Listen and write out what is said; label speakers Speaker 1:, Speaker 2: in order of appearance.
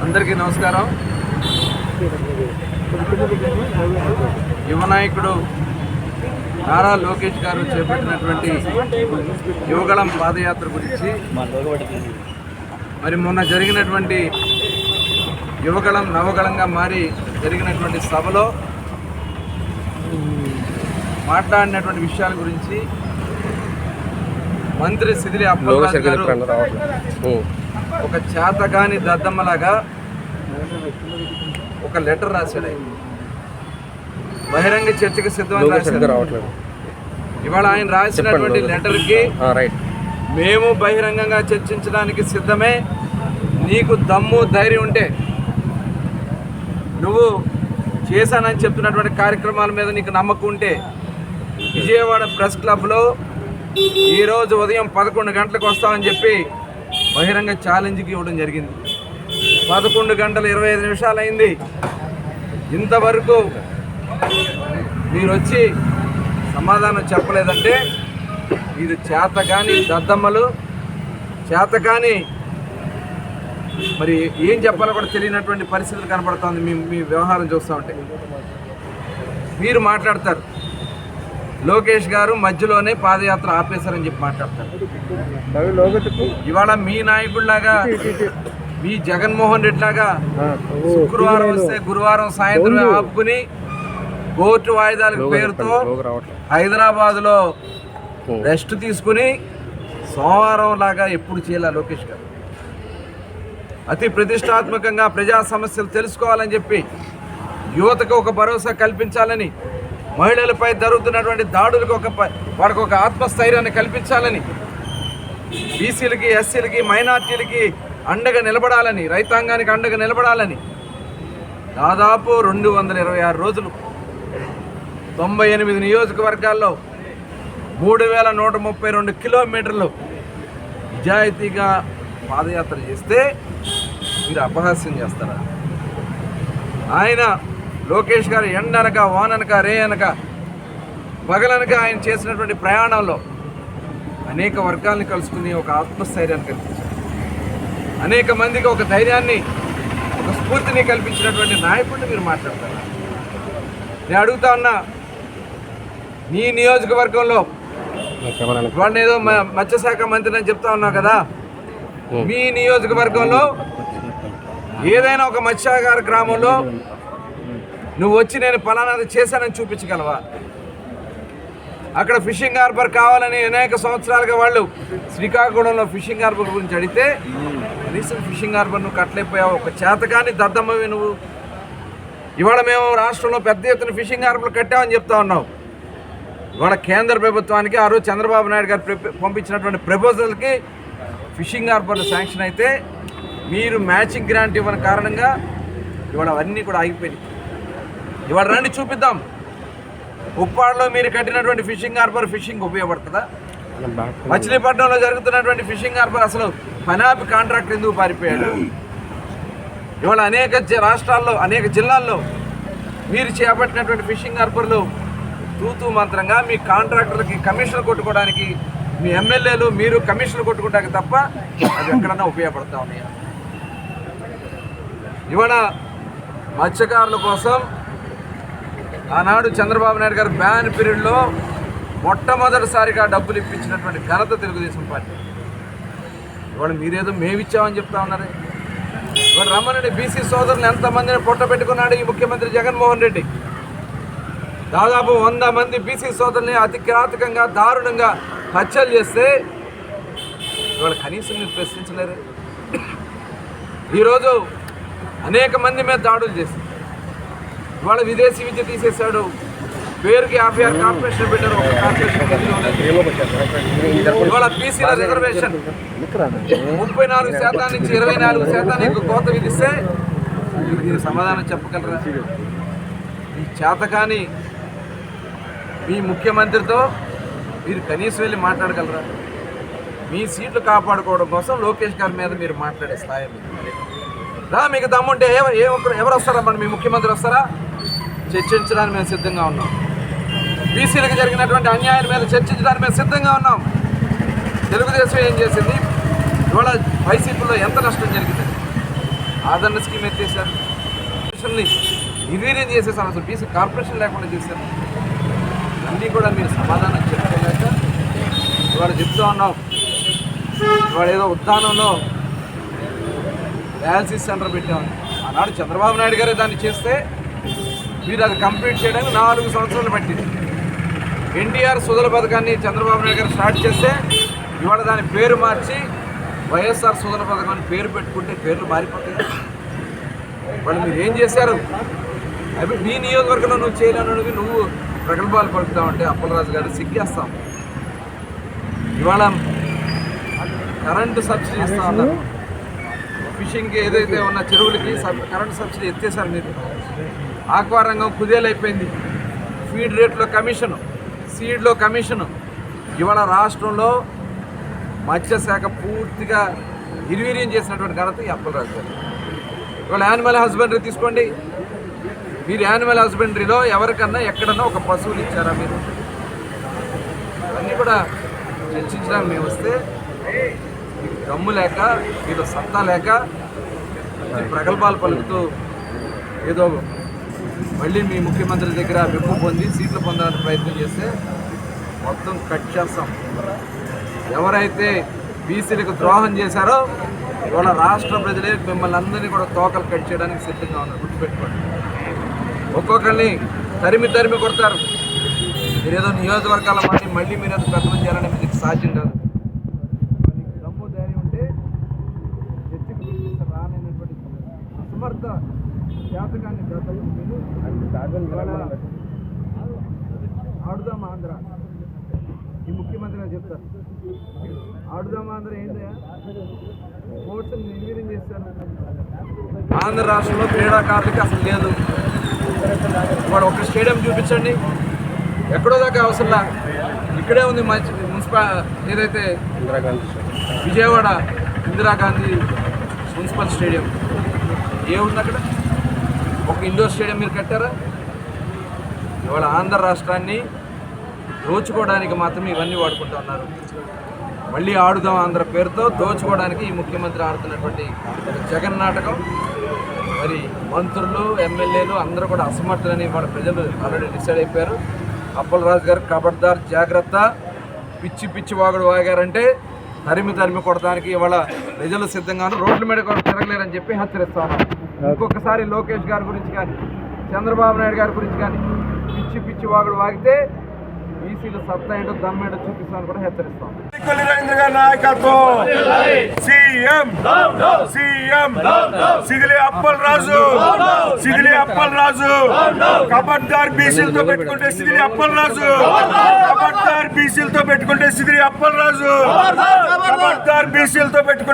Speaker 1: అందరికీ నమస్కారం. యువ నాయకుడు నారా లోకేష్ గారు చేపట్టినటువంటి యువగళం పాదయాత్ర గురించి మరి మొన్న జరిగినటువంటి యువగళం నవగళంగా మారి జరిగినటువంటి సభలో మాట్లాడినటువంటి విషయాల గురించి మంత్రి సిదిరి అప్పలరాజు గారు ఒక చేతగాని దద్దమ్మలాగా ఒక లెటర్ రాశాడు. బహిరంగ చర్చకు సిద్ధమని రాశాడు. ఇవాళ ఆయన రాసినటువంటి లెటర్కి మేము బహిరంగంగా చర్చించడానికి సిద్ధమే, నీకు దమ్ము ధైర్యం ఉంటే నువ్వు చేశానని చెప్తున్నటువంటి కార్యక్రమాల మీద నీకు నమ్మకం ఉంటే విజయవాడ ప్రెస్ క్లబ్లో ఈరోజు ఉదయం 11 గంటలకు వస్తామని చెప్పి బహిరంగ ఛాలెంజ్కి ఇవ్వడం జరిగింది. 11 గంటల 25 నిమిషాలు అయింది. ఇంతవరకు మీరు వచ్చి సమాధానం చెప్పలేదంటే ఇది చేతగాని దద్దమ్మలు, చేతగాని మరి ఏం చెప్పాలో కూడా తెలియనటువంటి పరిస్థితులు కనపడుతుంది. మీ వ్యవహారం చూస్తూ ఉంటే మీరు మాట్లాడతారు, లోకేష్ గారు మధ్యలోనే పాదయాత్ర ఆపేశారని చెప్పి మాట్లాడతారు. ఇవాళ మీ నాయకుడిలాగా మీ జగన్మోహన్ రెడ్డి లాగా శుక్రవారం వస్తే గురువారం సాయంత్రం ఆపుకుని కోర్టు వాయిదాల పేరుతో హైదరాబాద్లో రెస్ట్ తీసుకుని సోమవారం లాగా ఎప్పుడు చేయాల లోకేష్ గారు అతి ప్రతిష్టాత్మకంగా ప్రజా సమస్యలు తెలుసుకోవాలని చెప్పి యువతకు ఒక భరోసా కల్పించాలని, మహిళలపై జరుగుతున్నటువంటి దాడులకు వాడికి ఒక ఆత్మస్థైర్యాన్ని కల్పించాలని, బీసీలకి ఎస్సీలకి మైనార్టీలకి అండగా నిలబడాలని, రైతాంగానికి అండగా నిలబడాలని దాదాపు 226 రోజులు 98 నియోజకవర్గాల్లో 3132 కిలోమీటర్లు నిజాయితీగా పాదయాత్ర చేస్తే మీరు అపహాస్యం చేస్తారా? ఆయన లోకేష్ గారు ఎండనక వాననక రేయనక పగలనక ఆయన చేసినటువంటి ప్రయాణంలో అనేక వర్గాల్ని కలుసుకుని ఒక ఆత్మస్థైర్యాన్ని కల్పించారు. అనేక మందికి ఒక ధైర్యాన్ని, ఒక స్ఫూర్తిని కల్పించినటువంటి నాయకుడిని మీరు మాట్లాడతారు. నేను అడుగుతా ఉన్నా, నీ నియోజకవర్గంలో వాడిని ఏదో మత్స్యశాఖ మంత్రి అని చెప్తా ఉన్నావు కదా, మీ నియోజకవర్గంలో ఏదైనా ఒక మత్స్యాగార గ్రామంలో నువ్వు వచ్చి నేను ఫలానాది చేశానని చూపించగలవా? అక్కడ ఫిషింగ్ హార్బర్ కావాలని అనేక సంవత్సరాలుగా వాళ్ళు శ్రీకాకుళంలో ఫిషింగ్ హార్బర్ గురించి అడిగితే కనీసం ఫిషింగ్ హార్బర్ నువ్వు కట్టలేకపోయావు. ఒక చేతగాని దద్దమ్మవి నువ్వు. ఇవాళ మేము రాష్ట్రంలో పెద్ద ఎత్తున ఫిషింగ్ హార్బర్లు కట్టామని చెప్తా ఉన్నావు. ఇవాళ కేంద్ర ప్రభుత్వానికి ఆ రోజు చంద్రబాబు నాయుడు గారు పంపించినటువంటి ప్రపోజల్కి ఫిషింగ్ హార్బర్లు శాంక్షన్ అయితే మీరు మ్యాచింగ్ గ్రాంట్ ఇవ్వని కారణంగా ఇవాళ అవన్నీ కూడా ఆగిపోయినాయి. ఇవాళ రండి చూపిద్దాం. ఉప్పాడలో మీరు కట్టినటువంటి ఫిషింగ్ హార్బర్ ఫిషింగ్ ఉపయోగపడుతుందా? మచిలీపట్నంలో జరుగుతున్నటువంటి ఫిషింగ్ హార్బర్ అసలు పనాపి కాంట్రాక్టర్ ఎందుకు పారిపోయాడు? ఇవాళ అనేక రాష్ట్రాల్లో అనేక జిల్లాల్లో మీరు చేపట్టినటువంటి ఫిషింగ్ హార్బర్లు తూతూ మంత్రంగా మీ కాంట్రాక్టర్లకి కమిషన్లు కొట్టుకోవడానికి, మీ ఎమ్మెల్యేలు మీరు కమిషన్లు కొట్టుకోవడానికి తప్ప అది ఎక్కడన్నా ఉపయోగపడతా ఉన్నాయా? ఇవాళ మత్స్యకారుల కోసం ఆనాడు చంద్రబాబు నాయుడు గారు బ్యాన్ పీరియడ్లో మొట్టమొదటిసారిగా డబ్బులు ఇప్పించినటువంటి ఘనత తెలుగుదేశం పార్టీ. ఇవాళ మీరేదో మేమిచ్చామని చెప్తా ఉన్నారు. ఇవాళ రమ్మనండి, బీసీ సోదరులు ఎంతమందిని పొట్ట పెట్టుకున్నాడు ఈ ముఖ్యమంత్రి జగన్మోహన్ రెడ్డి. దాదాపు 100 మంది బీసీ సోదరుల్ని అతి కిరాతకంగా దారుణంగా హత్యలు చేస్తే ఇవాళ కనీసం మీరు ప్రశ్నించలేరు. ఈరోజు అనేక మంది మీద దాడులు చేసి ఇవాళ విదేశీ విద్య తీసేశాడు. పేరుకి 56 కార్పొరేషన్ పెట్టారు. ఒక కార్పొరేషన్ ఇవాళ బీసీల రిజర్వేషన్ 34% నుంచి 24% కోత విధిస్తే మీరు సమాధానం చెప్పగలరా? ఈ చేతకాని మీ ముఖ్యమంత్రితో మీరు కనీసం వెళ్ళి మాట్లాడగలరా? మీ సీట్లు కాపాడుకోవడం కోసం లోకేష్ గారి మీద మీరు మాట్లాడే స్థాయి రా. మీకు దమ్ముంటే ఎవరు వస్తారా? మన మీ ముఖ్యమంత్రి వస్తారా? చర్చించడానికి మేము సిద్ధంగా ఉన్నాం. బీసీలకు జరిగినటువంటి అన్యాయం మీద చర్చించడానికి మేము సిద్ధంగా ఉన్నాం. తెలుగుదేశం ఏం చేసింది? ఇవాళ వైసీపీలో ఎంత నష్టం జరిగింది? ఆదరణ స్కీమ్ ఎత్తేసారు, నిర్వీర్యం చేసేసారు, అసలు బీసీ కార్పొరేషన్ లేకుండా చేశారు. అన్నీ కూడా మీరు సమాధానం చెప్పుకోలేక ఇవాళ చెప్తూ ఉన్నాం. ఇవాళ ఏదో ఉద్దానంలో డయాలసిస్ సెంటర్ పెట్టామని ఆనాడు చంద్రబాబు నాయుడు గారే దాన్ని చేస్తే మీరు అది కంప్లీట్ చేయడానికి 4 సంవత్సరాలు పట్టింది. ఎన్టీఆర్ సుధల పథకాన్ని చంద్రబాబు నాయుడు గారు స్టార్ట్ చేస్తే ఇవాళ దాని పేరు మార్చి వైఎస్ఆర్ సుధల పథకం అని పేరు పెట్టుకుంటే పేర్లు మారిపోతాయి. వాళ్ళు మీరు ఏం చేశారు? అవి నీ నియోజకవర్గంలో నువ్వు చేయలేనివి నువ్వు ప్రగల్భాలు పలుకుతావంటే అప్పలరాజు గారు సిగ్గేస్తాం. ఇవాళ కరెంటు సబ్సిడీ ఇస్తా ఉన్నారు. ఫిషింగ్కి ఏదైతే ఉన్న చెరువులకి కరెంటు సబ్సిడీ ఎత్తేసారు మీరు. ఆక్వా రంగం కుదేలైపోయింది. ఫీడ్ రేట్లో కమిషను, సీడ్లో కమిషను. ఇవాళ రాష్ట్రంలో మత్స్యశాఖ పూర్తిగా నిర్వీర్యం చేసినటువంటి ఘనత ఈ అప్పలరాజు గారు. ఇవాళ యానిమల్ హస్బెండరీ తీసుకోండి. మీరు యానిమల్ హస్బెండరీలో ఎవరికన్నా ఎక్కడన్నా ఒక పశువులు ఇచ్చారా మీరు? అన్నీ కూడా చర్చించడానికి మేము వస్తే మీకు దమ్ము లేక, మీరు సత్తా లేక ప్రగల్భాలు పలుకుతూ ఏదో మళ్ళీ మీ ముఖ్యమంత్రి దగ్గర మెప్పు పొంది సీట్లు పొందాలని ప్రయత్నం చేస్తే మొత్తం కట్ చేస్తాం. ఎవరైతే బీసీలకు ద్రోహం చేశారో ఇవాళ రాష్ట్ర ప్రజలే మిమ్మల్ని అందరినీ కూడా తోకలు కట్ చేయడానికి సిద్ధంగా ఉన్నారు. గుర్తుపెట్టుకోండి. ఒక్కొక్కరిని తరిమి కొడతారు. మీరేదో నియోజకవర్గాల మళ్ళీ మీరు ఏదో పెద్దలు చేయాలని మీకు సాధ్యం కాదు. దమ్ము ధైర్యం ఉంటే చర్చకు పిలిపిస్తారు. రానైనటువంటి అసమర్థ జాతకాన్ని మీరు ఆడుదాం ఆంధ్ర ఈ ముఖ్యమంత్రిగా చెప్తారు. ఆడుదాం ఆంధ్ర ఏంటయ్యా? స్పోర్ట్స్ నిర్వీర్యం చేస్తారు. ఆంధ్ర రాష్ట్రంలో క్రీడాకారులకి అసలు లేదు. వాడు ఒక స్టేడియం చూపించండి, ఎక్కడో దాకా అవసరంలా. ఇక్కడే ఉంది ఏదైతే విజయవాడ ఇందిరాగాంధీ మున్సిపల్ స్టేడియం ఏముంది అక్కడ? ఒక ఇండోర్ స్టేడియం మీరు కట్టారా? ఇవాళ ఆంధ్ర రాష్ట్రాన్ని దోచుకోవడానికి మాత్రమే ఇవన్నీ వాడుకుంటూ ఉన్నారు. మళ్ళీ ఆడుదాం ఆంధ్ర పేరుతో దోచుకోవడానికి ఈ ముఖ్యమంత్రి ఆడుతున్నటువంటి జగన్ నాటకం. మరి మంత్రులు, ఎమ్మెల్యేలు అందరూ కూడా అసమర్థులని వాళ్ళ ప్రజలు ఆల్రెడీ డిసైడ్ అయిపోయారు. అప్పలరాజు గారు ఖబర్దార్, జాగ్రత్త. పిచ్చి వాగుడు వాగారంటే తరిమి కొడడానికి ఇవాళ ప్రజలు సిద్ధంగాను. రోడ్ల మీద కూడా తిరగలేరని చెప్పి హెచ్చరిస్తాను. ఇంకొకసారి లోకేష్ గారి గురించి కానీ, చంద్రబాబు నాయుడు గారి గురించి కానీ పిచ్చి వాగుడు వాగితే బీసీలు సత్తా ఏంటో దమ్మేంటో చూపిస్తాను కూడా హెచ్చరిస్తాం.
Speaker 2: రవీంద్ర గారి నాయకత్వం, సీఎం సిదిలి అప్పలరాజు, ఖబర్దార్ బీసీలతో పెట్టుకుంటే సిదిలి అప్పలరాజు, ఖబర్దార్ బీసీలతో పెట్టుకుంటే సిదిలి అప్పలరాజు, ఖబర్దార్ బీసీలతో పెట్టుకుంటే